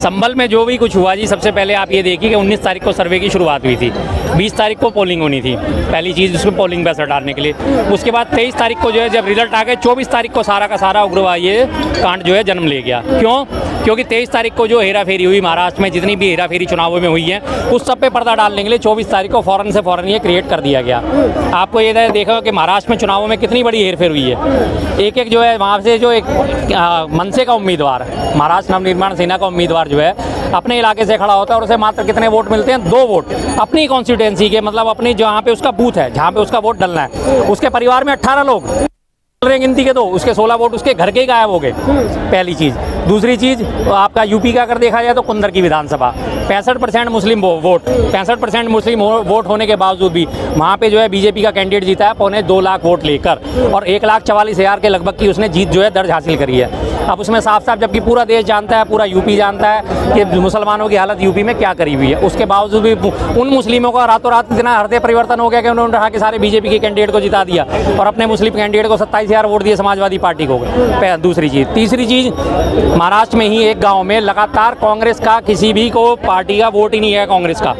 संभल में जो भी कुछ हुआ जी, सबसे पहले आप ये देखिए कि 19 तारीख को सर्वे की शुरुआत हुई थी, 20 तारीख को पोलिंग होनी थी, पहली चीज़ उसमें पोलिंग पे असर डालने के लिए। उसके बाद 23 तारीख को जो है जब रिजल्ट आ गए, 24 तारीख को सारा का सारा उग्रवाद ये कांड जो है जन्म ले गया। क्यों? क्योंकि 23 तारीख को जो हेरा फेरी हुई महाराष्ट्र में, जितनी भी हेरा फेरी चुनावों में हुई है, उस सब पे पर्दा डालने के लिए 24 तारीख को फ़ौरन से फ़ौरन ये क्रिएट कर दिया गया। आपको ये देखा कि महाराष्ट्र में चुनावों में कितनी बड़ी हेरफेर हुई है। एक एक जो है वहाँ से जो एक मनसे का उम्मीदवार, महाराष्ट्र नवनिर्माण सेना का उम्मीदवार जो है अपने इलाके से खड़ा होता है और उसे मात्र कितने वोट मिलते हैं? 2 वोट अपनी कॉन्स्टिट्यूएंसी के, मतलब अपनी जहाँ पे उसका बूथ है, जहाँ पे उसका वोट डलना है। उसके परिवार में 18 लोग गिनती के, तो उसके 16 वोट उसके घर के ही गायब हो गए, पहली चीज़। दूसरी चीज़ आपका यूपी का अगर देखा जाए तो कुंदर की विधानसभा 65% मुस्लिम वोट, 65% मुस्लिम वोट होने के बावजूद भी वहाँ पे जो है बीजेपी का कैंडिडेट जीता है 2.25 लाख वोट लेकर, और 1,44,000 के लगभग की उसने जीत जो है दर्ज हासिल करी है। अब उसमें साफ साफ, जबकि पूरा देश जानता है, पूरा यूपी जानता है कि मुसलमानों की हालत यूपी में क्या करी हुई है, उसके बावजूद भी उन मुस्लिमों का रातों रात इतना हृदय परिवर्तन हो गया कि उन्होंने कहा कि सारे बीजेपी के कैंडिडेट को जिता दिया और अपने मुस्लिम कैंडिडेट को 27,000 वोट दिए समाजवादी पार्टी को। दूसरी चीज़। तीसरी चीज़, महाराष्ट्र में ही एक गांव में लगातार कांग्रेस का किसी भी को पार्टी का वोट ही नहीं है, कांग्रेस का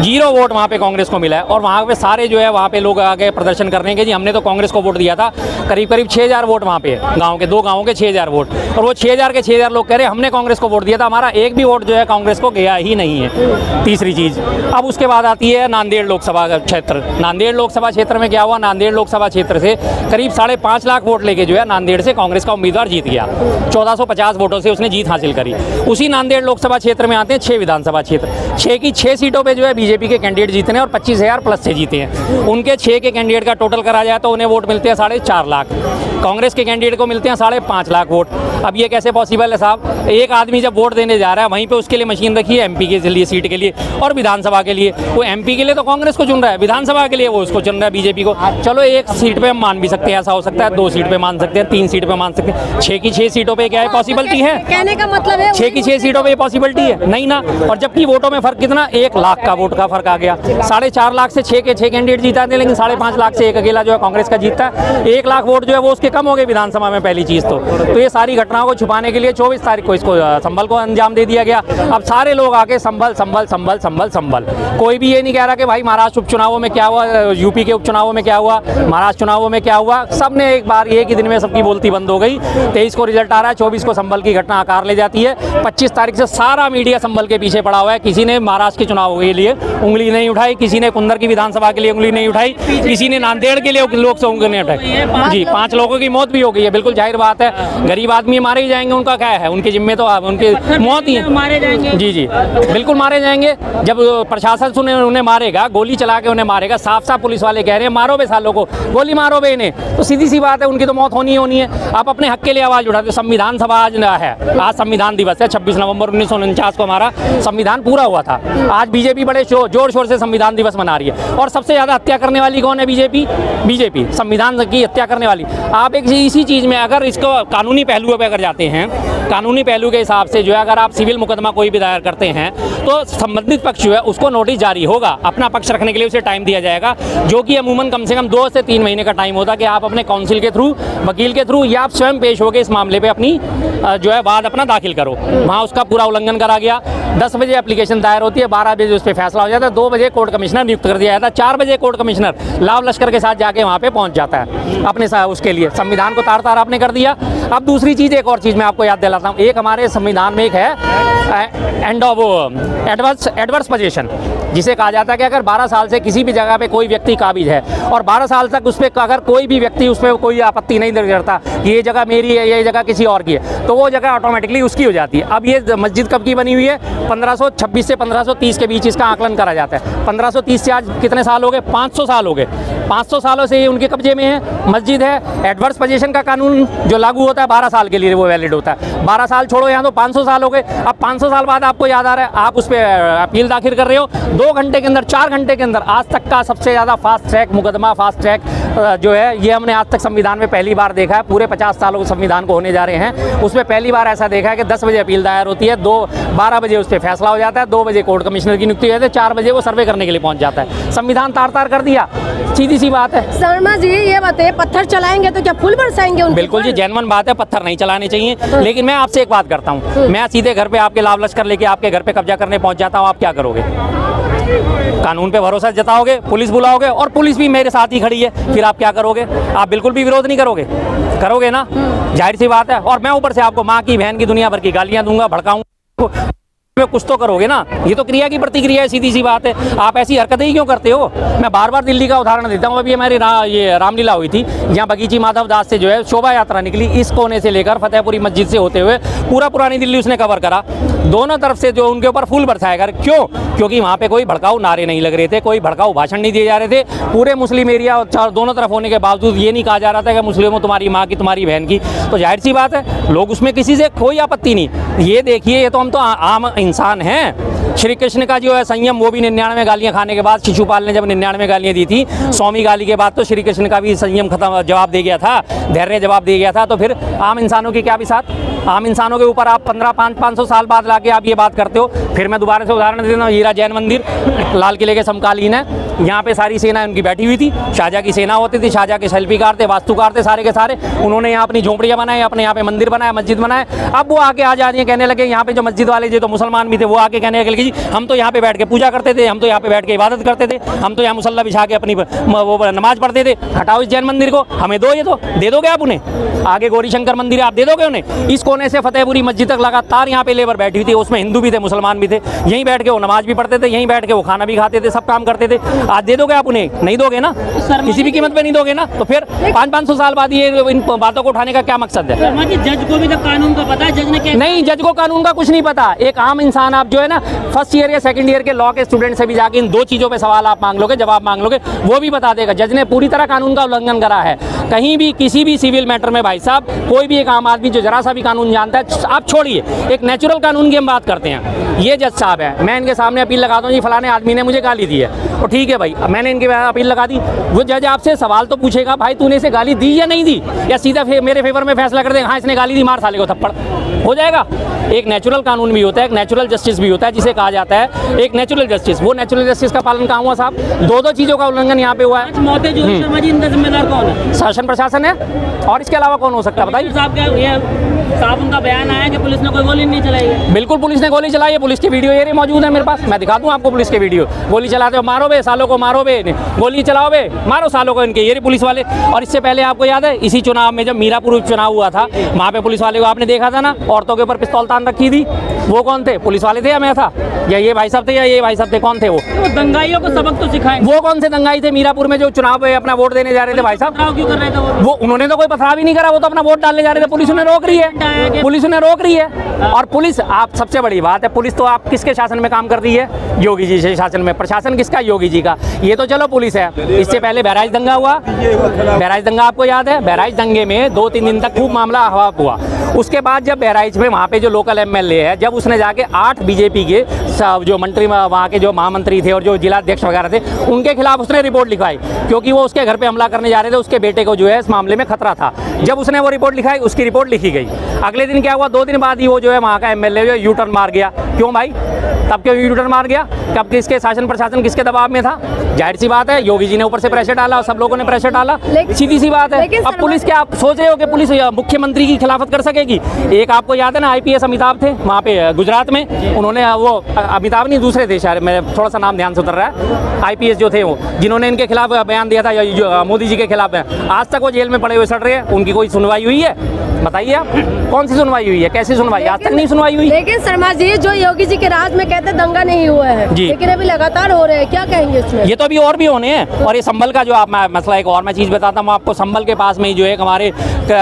0 वोट वहाँ पे कांग्रेस को मिला है। और वहाँ पे सारे जो है वहाँ पे लोग आगे प्रदर्शन करने के, जी हमने तो कांग्रेस को वोट दिया था, करीब 6,000 वोट वहाँ पे गाँव के, 2 गाँवों के 6,000 वोट, और वो 6,000 के 6,000 लोग कह रहे हमने कांग्रेस को वोट दिया था, हमारा एक भी वोट जो है कांग्रेस को गया ही नहीं है। तीसरी चीज़। अब उसके बाद आती है नांदेड़ लोकसभा क्षेत्र। नांदेड़ लोकसभा क्षेत्र में क्या हुआ? नांदेड़ लोकसभा क्षेत्र से करीब 5.5 लाख वोट लेके जो है नांदेड़ से कांग्रेस का उम्मीदवार जीत गया, 1450 वोटों से उसने जीत हासिल करी। उसी नांदेड़ लोकसभा क्षेत्र में आते हैं 6 विधानसभा क्षेत्र, 6 की 6 सीटों पे जो है बीजेपी के कैंडिडेट जीते हैं और 25,000 प्लस से जीते हैं। उनके 6 के कैंडिडेट का टोटल करा जाए तो उन्हें वोट मिलते हैं 4.5 लाख, कांग्रेस के कैंडिडेट को मिलते हैं 5.5 लाख वोट। अब ये कैसे पॉसिबल है साहब? एक आदमी जब वोट देने जा रहा है वहीं पे उसके लिए मशीन रखी है एमपी के लिए, सीट के लिए और विधानसभा के लिए। वो एमपी के लिए तो कांग्रेस को चुन रहा है, विधानसभा के लिए वो उसको चुन रहा है बीजेपी को। चलो 1 सीट पे हम मान भी सकते हैं, ऐसा हो सकता है, 2 सीट पे मान सकते हैं, 3 सीट पे मान सकते हैं, 6 की 6 सीटों पे क्या है पॉसिबिलिटी है? कहने का मतलब है 6 की 6 सीटों पे पॉसिबिलिटी है नहीं ना। और जबकि वोटों में फर्क कितना? 1 लाख का वोट का फर्क आ गया। 4.5 लाख से 6 के 6 कैंडिडेट जीता थे, लेकिन 5.5 लाख से एक अकेला जो है कांग्रेस का जीतता है। 1 लाख वोट जो है वो उसके कम हो गए विधानसभा में, पहली चीज़ तो ये सारी घटनाओं को छुपाने के लिए 24 तारीख को इसको संभल को अंजाम दे दिया गया। अब सारे लोग आके संभल संभल संभल संभल संभल, कोई भी ये नहीं कह रहा कि भाई महाराष्ट्र उपचुनावों में क्या हुआ, यूपी के उपचुनावों में क्या हुआ, महाराष्ट्र चुनावों में क्या हुआ। सबने एक बार एक ही दिन में सबकी बोलती बंद हो गई। 23 को रिजल्ट आ रहा है, 24 को संभल की घटना आकार ले जाती है। 25 तारीख से सारा मीडिया संभल के पीछे पड़ा हुआ है। किसी ने महाराष्ट्र के चुनाव के लिए उंगली नहीं उठाई, किसी ने कुंदर की विधानसभा के लिए उंगली नहीं उठाई, किसी ने नांदेड़ के लिए लोग से उंगली नहीं उठाई। जी 5 लोगों की मौत भी हो गई है, बिल्कुल जाहिर बात है, गरीब आदमी मारे ही जाएंगे, उनका क्या है, उनके जिम्मे तो उनकी मौत ही है, मारे जाएंगे। जी जी बिल्कुल मारे जाएंगे। जब प्रशासन उन्हें मारेगा, गोली चला के उन्हें मारेगा, साफ साफ पुलिस वाले कह रहे हैं मारो बे सालों को, गोली मारो बे इन्हें, तो सीधी सी बात है उनकी तो मौत होनी ही होनी है। आप अपने हक के लिए आवाज़ उठाते। संविधान सभा आज है, आज संविधान दिवस है, 26 नवंबर 1949 को हमारा संविधान पूरा हुआ था। आज बीजेपी बड़े जोर शोर से संविधान दिवस मना रही है, और सबसे ज़्यादा हत्या करने वाली कौन है? बीजेपी संविधान की हत्या करने वाली। आप एक इसी चीज़ में अगर इसको कानूनी पहलुओं पर अगर जाते हैं, कानूनी पहलू के हिसाब से जो है अगर आप सिविल मुकदमा कोई भी दायर करते हैं तो संबंधित पक्ष जो है उसको नोटिस जारी होगा, अपना पक्ष रखने के लिए उसे टाइम दिया जाएगा, जो कि अमूमन कम से कम 2 से 3 महीने का टाइम होता है कि आप अपने काउंसिल के थ्रू, वकील के थ्रू, या आप स्वयं पेश होकर इस मामले पे अपनी जो है वाद अपना दाखिल करो। वहाँ उसका पूरा उल्लंघन करा गया। 10 बजे एप्लीकेशन दायर होती है, 12 बजे उस पर फैसला हो जाता है, 2 बजे कोर्ट कमिश्नर नियुक्त कर दिया जाता है, 4 बजे कोर्ट कमिश्नर लाव लश्कर के साथ जाके वहाँ पे पहुँच जाता है अपने उसके लिए। संविधान को तार तार आपने कर दिया। अब दूसरी चीज़, एक और चीज़ मैं आपको याद दिलाता हूँ। एक हमारे संविधान में एक है एंड ऑफ एडवर्स पोजीशन, जिसे कहा जाता है कि अगर 12 साल से किसी भी जगह पे कोई व्यक्ति काबिज है और 12 साल तक उस पर अगर कोई भी व्यक्ति उस पर कोई आपत्ति नहीं दर्ज करता कि ये जगह मेरी है, ये जगह किसी और की है, तो वो जगह ऑटोमेटिकली उसकी हो जाती है। अब ये मस्जिद कब की बनी हुई है? 1526 से 1530 के बीच इसका आकलन करा जाता है। 1530 से आज कितने साल हो गए? 500 साल हो गए। 500 सालों से ये उनके कब्जे में है, मस्जिद है। एडवर्स पोजीशन का कानून जो लागू होता है 12 साल के लिए वो वैलिड होता है। 12 साल छोड़ो, यहाँ तो 500 साल हो गए। अब 500 साल बाद आपको याद आ रहा है, आप उस पर अपील दाखिल कर रहे हो, 2 घंटे के अंदर, 4 घंटे के अंदर आज तक का सबसे ज़्यादा फास्ट ट्रैक मुकदमा, फास्ट ट्रैक जो है ये हमने आज तक संविधान में पहली बार देखा है। पूरे 50 सालों के संविधान को होने जा रहे हैं, उसमें पहली बार ऐसा देखा है कि 10 बजे अपील दायर होती है, 12 बजे उस पर फैसला हो जाता है, 2 बजे कोर्ट कमिश्नर की नियुक्ति हो जाती है, 4 बजे वो सर्वे करने के लिए पहुंच जाता है। संविधान तार कर दिया, सीधी सी बात है। शर्मा जी ये बताइए, पत्थर चलाएंगे तो क्या फूल बरसाएंगे उनके? बिल्कुल जी, जेन्युइन बात है, पत्थर नहीं चलाने चाहिए। लेकिन मैं आपसे एक बात करता हूँ, मैं सीधे घर पे आपके लाव लश्कर लेके आपके घर पे कब्जा करने पहुंच जाता हूँ, आप क्या करोगे? कानून पे भरोसा जताओगे, पुलिस बुलाओगे, और पुलिस भी मेरे साथ ही खड़ी है, फिर आप क्या करोगे? आप बिल्कुल भी विरोध नहीं करोगे, करोगे ना? जाहिर सी बात है। और मैं ऊपर से आपको माँ की, बहन की, दुनिया भर की गालियां दूंगा, भड़काऊंगा, कुछ तो करोगे ना। ये तो क्रिया की प्रतिक्रिया है, सीधी सी बात है। आप ऐसी हरकतें ही क्यों करते हो? मैं बार बार दिल्ली का उदाहरण देता हूँ। अभी हमारी ये रामलीला हुई थी, यहाँ बगीची माधव दास से जो है शोभा यात्रा निकली, इस कोने से लेकर फतेहपुरी मस्जिद से होते हुए पूरा पुरानी दिल्ली उसने कवर करा। दोनों तरफ से जो उनके ऊपर फूल बरसाया कर, क्यों? क्योंकि वहाँ पे कोई भड़काऊ नारे नहीं लग रहे थे, कोई भड़काऊ भाषण नहीं दिए जा रहे थे। पूरे मुस्लिम एरिया और दोनों तरफ होने के बावजूद ये नहीं कहा जा रहा था कि मुस्लिमों तुम्हारी माँ की, तुम्हारी बहन की। तो जाहिर सी बात है, लोग उसमें किसी से कोई आपत्ति नहीं। ये देखिए, ये तो हम तो आम इंसान हैं। श्री कृष्ण का जो है संयम, वो भी 99 गालियां खाने के बाद, शिशुपाल ने जब 99 गालियां दी थी, 100वीं गाली के बाद तो श्री कृष्ण का भी संयम खत्म, जवाब दे गया था, धैर्य जवाब दे गया था। तो फिर आम इंसानों की क्या बिसात? आम इंसानों के ऊपर आप 500 साल बाद लाके आप ये बात करते हो। फिर मैं दोबारा से उदाहरण देता हूँ, हीरा जैन मंदिर लाल किले के समकालीन है, यहाँ पे सारी सेना उनकी बैठी हुई थी, शाहजहाँ की सेना होती थी, शाहजहाँ के शिल्पीकार थे, वास्तुकार थे सारे के सारे। उन्होंने यहाँ अपनी झोंपड़ियाँ बनाई, अपने यहाँ पे मंदिर बनाया, मस्जिद बनाए। अब वो आके आज कहने लगे, यहाँ पे जो मस्जिद वाले जो तो मुसलमान भी थे, वो आके कहने लगे जी हम तो यहाँ पे बैठ के पूजा करते थे, हम तो यहाँ पे बैठ के इबादत करते थे, हम तो यहाँ मुसल्ला बिछा के अपनी वो नमाज पढ़ते थे। हटाओ इस जैन मंदिर को, हमें दो, ये तो दे दोगे आप उन्हें? आगे गौरी शंकर मंदिर आप दे दोगे उन्हें? इस कोने से फतेहपुरी मस्जिद तक लगातार यहाँ पे लेबर बैठी हुई थी, उसमें हिंदू भी थे, मुसलमान भी थे, यहीं बैठ के वो नमाज भी पढ़ते थे, यहीं बैठ के वो खाना भी खाते थे, सब काम करते थे। आज दे दोगे आप उन्हें? नहीं दोगे ना, किसी भी कीमत पे नहीं दोगे ना। तो फिर 500 साल बाद ये इन बातों को उठाने का क्या मकसद है? जज को भी तो कानून का पता है, जज ने क्या? नहीं, जज को कानून का कुछ नहीं पता। एक आम इंसान, आप जो है ना फर्स्ट ईयर या सेकंड ईयर के लॉ के स्टूडेंट से भी जाके इन 2 चीजों पे सवाल आप मांग लोगे, जवाब मांग लोगे, वो भी बता देगा। जज ने पूरी तरह कानून का उल्लंघन करा है। कहीं भी किसी भी सिविल मैटर में भाई साहब, कोई भी एक आम आदमी जो जरा सा भी कानून जानता है, आप छोड़िए, एक नेचुरल कानून की हम बात करते हैं। ये जज साहब है, मैं इनके सामने अपील लगाता हूँ, जी फलाने आदमी ने मुझे गाली दी है, तो ठीक है भाई, मैंने इनके अपील लगा दी। वो जज आपसे सवाल तो पूछेगा, भाई तूने इसे गाली दी या नहीं दी, या सीधा मेरे फेवर में फैसला कर देगा, हाँ इसने गाली दी, मार साले को थप्पड़, हो जाएगा। एक नेचुरल कानून भी होता है, एक नेचुरल जस्टिस भी होता है, जिसे कहा जाता है एक नेचुरल जस्टिस। वो नेचुरल जस्टिस का पालन कहाँ हुआ साहब? 2 चीजों का उल्लंघन यहाँ पे हुआ है। मौतें जो हुई, शर्मा जी, इनका जिम्मेदार कौन है? शासन प्रशासन है, और इसके अलावा कौन हो सकता है बताइए? साहब उनका बयान आया कि पुलिस ने कोई गोली नहीं चलाई है। बिल्कुल पुलिस ने गोली चलाई है, पुलिस की वीडियो ये मौजूद है मेरे पास, मैं दिखा दूं आपको पुलिस के वीडियो। गोली चलाते हो, मारो बे सालों को, मारो बे, गोली चलाओ बे, मारो सालों को इनके, ये पुलिस वाले। और इससे पहले आपको याद है, इसी चुनाव में जब मीरापुर चुनाव हुआ था, वहाँ पे पुलिस वाले को आपने देखा था ना, औरतों के ऊपर पिस्तौल तान रखी थी, वो कौन थे? पुलिस वाले थे या मैं था, या ये भाई साहब थे, या ये भाई साहब थे, कौन थे वो? दंगाइयों को सबक तो सिखाएं। वो कौन से दंगाई थे मीरापुर में जो चुनाव में अपना वोट देने जा रहे थे भाई साहब? क्यों कर रहे थे वो? उन्होंने तो कोई पथराव ही नहीं करा, वो तो अपना वोट डालने जा रहे थे, पुलिस उन्हें रोक रही है, पुलिस उन्हें रोक रही है। और पुलिस, आप सबसे बड़ी बात है, पुलिस तो आप किसके शासन में काम कर रही है? योगी जी के शासन में। प्रशासन किसका? योगी जी का। ये तो चलो पुलिस है। इससे पहले बहराइच दंगा हुआ, बहराइच दंगा आपको याद है? बहराइच दंगे में 2-3 दिन तक खूब मामला हवा हुआ। उसके बाद जब बहराइच में वहाँ पे जो लोकल एमएलए है, जब उसने जाके 8 बीजेपी के जो मंत्री, वहाँ के जो महामंत्री थे और जो जिलाध्यक्ष वगैरह थे, उनके खिलाफ उसने रिपोर्ट लिखवाई, क्योंकि वो उसके घर पे हमला करने जा रहे थे, उसके बेटे को जो है इस मामले में खतरा था। जब उसने वो रिपोर्ट लिखाई, उसकी रिपोर्ट लिखी गई। अगले दिन क्या हुआ? 2 दिन बाद ही वो जो है वहाँ का एमएलए जो यू टर्न मार गया। क्यों भाई? तब क्यों यू टर्न मार गया? कब? किसके शासन प्रशासन किसके दबाव में था? जाहिर सी बात है, योगी जी ने ऊपर से प्रेशर डाला और सब लोगों ने प्रेशर डाला, सीधी सी बात है। अब पुलिस, क्या आप सोच रहे हो कि पुलिस मुख्यमंत्री की खिलाफत कर सकेगी? एक आपको याद है ना, IPS अमिताभ थे वहाँ पे गुजरात में, उन्होंने वो अमिताभ नहीं, दूसरे थे शायद, मैं थोड़ा सा नाम ध्यान से उतर रहा है, IPS जो थे वो, जिन्होंने इनके खिलाफ बयान दिया था, मोदी जी के खिलाफ, आज तक वो जेल में पड़े हुए सड़ रहे हैं। उनकी कोई सुनवाई हुई है? बताइए आप, कौन सी सुनवाई हुई है? कैसी सुनवाई? आज तक नहीं सुनवाई हुई। लेकिन शर्मा जी, जो योगी जी के राज में कहते दंगा नहीं हुआ है, लेकिन अभी लगातार हो रहे हैं, क्या कहेंगे इसमें? ये तो अभी और भी होने हैं। और ये संभल का जो आप मसला, एक और मैं चीज़ बताता हूँ आपको। संभल के पास में ही जो है हमारे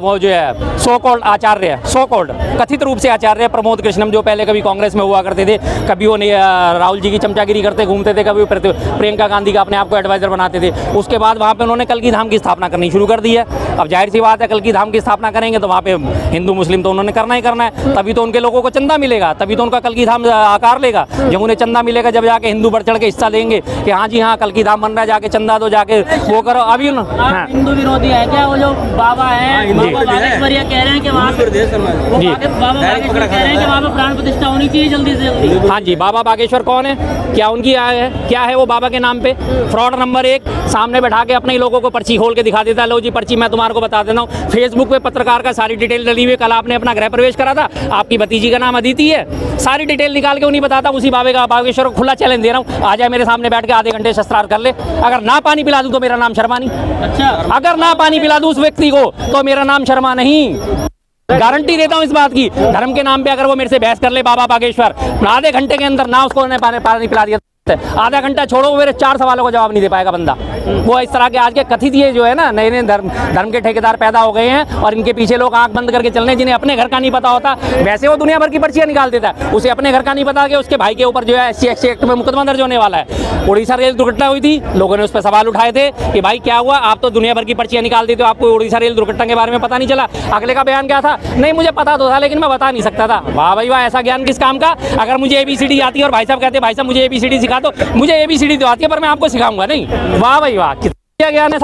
वो जो है सो कॉल्ड आचार्य, सो कॉल्ड कथित रूप से आचार्य प्रमोद कृष्णम, जो पहले कभी कांग्रेस में हुआ करते थे, कभी वो राहुल जी की चमचागिरी करते घूमते थे, कभी प्रियंका गांधी का अपने आप को एडवाइजर बनाते थे। उसके बाद वहाँ पे उन्होंने कल की धाम की स्थापना करनी शुरू कर दी है। अब जाहिर सी बात है, कल की धाम की स्थापना करेंगे तो वहाँ पे हिंदू मुस्लिम तो उन्होंने करना ही करना है, तभी तो उनके लोगों को चंदा मिलेगा, तभी तो उनका कल की धाम आकार लेगा। जब उन्हें चंदा मिलेगा, जब जाके हिंदू बढ़ चढ़ के हिस्सा देंगे कि हाँ जी हाँ कल की धाम बन रहा है, जाके चंदा दो, जाके वो करो। अभी आप हिंदू विरोधी है क्या? वो जो बाबा है, बाबा बागेश्वरिया कह रहे हैं कि वहाँ पे जी बाबा बागेश्वर कह रहे हैं कि वहाँ पे प्राण प्रतिष्ठा होनी चाहिए जल्दी से जल्दी। हाँ जी, बाबा बागेश्वर कौन है, क्या उनकी आय है, क्या है वो बाबा के नाम पे? फ्रॉड नंबर 1, सामने बैठा के अपने ही लोगों को पर्ची खोल के दिखा देता है, लो जी पर्ची मैं तुम्हारे को बता देता हूँ। फेसबुक पे पत्रकार का सारी डिटेल डली हुई, कल आपने अपना गृह प्रवेश करा था, आपकी भतीजी का नाम अदिति है, सारी डिटेल निकाल के उन्हीं बताता, उसी बाबे का बागेश्वर को खुला चैलेंज दे रहा हूँ, आ जाए मेरे सामने बैठ के आधे घंटे शस्त्रार्थ कर ले। अगर ना पानी पिला दूं तो मेरा नाम शर्मा नहीं। अच्छा, अगर ना पानी पिला दूं उस व्यक्ति को तो मेरा नाम शर्मा नहीं। गारंटी देता हूं इस बात की। धर्म के नाम पे अगर वो मेरे से बहस कर ले बाबा बागेश्वर, आधे घंटे के अंदर ना उसको पानी पिला दिया, आधा घंटा छोड़ो, मेरे 4 सवालों का जवाब नहीं दे पाएगा बंदा। वो इस तरह के आज के कथित ये जो है ना नए नए धर्म के ठेकेदार पैदा हो गए हैं, और इनके पीछे लोग आंख बंद करके चल रहे हैं, जिन्हें अपने घर का नहीं पता होता। वैसे वो दुनिया भर की पर्चियां निकाल देता है, उसे अपने घर का नहीं पता कि उसके भाई के ऊपर जो है SC एक्ट में मुकदमा दर्ज होने वाला है। उड़ीसा रेल दुर्घटना हुई थी, लोगों ने उस पर सवाल उठाए थे कि भाई क्या हुआ, आप तो दुनिया भर की पर्चियां निकाल देते हो, आपको उड़ीसा रेल दुर्घटना के बारे में पता नहीं चला। अगले का बयान क्या था, नहीं मुझे पता तो था लेकिन मैं बता नहीं सकता था। वाह भाई वाह, ऐसा ज्ञान किस काम का? अगर मुझे ABCD आती है और भाई साहब कहते हैं भाई साहब मुझे ABCD सिखा दो, मुझे ABCD तो आती है पर मैं आपको सिखाऊंगा नहीं। वाह भाई वाह, कितना ज्ञान है साहब।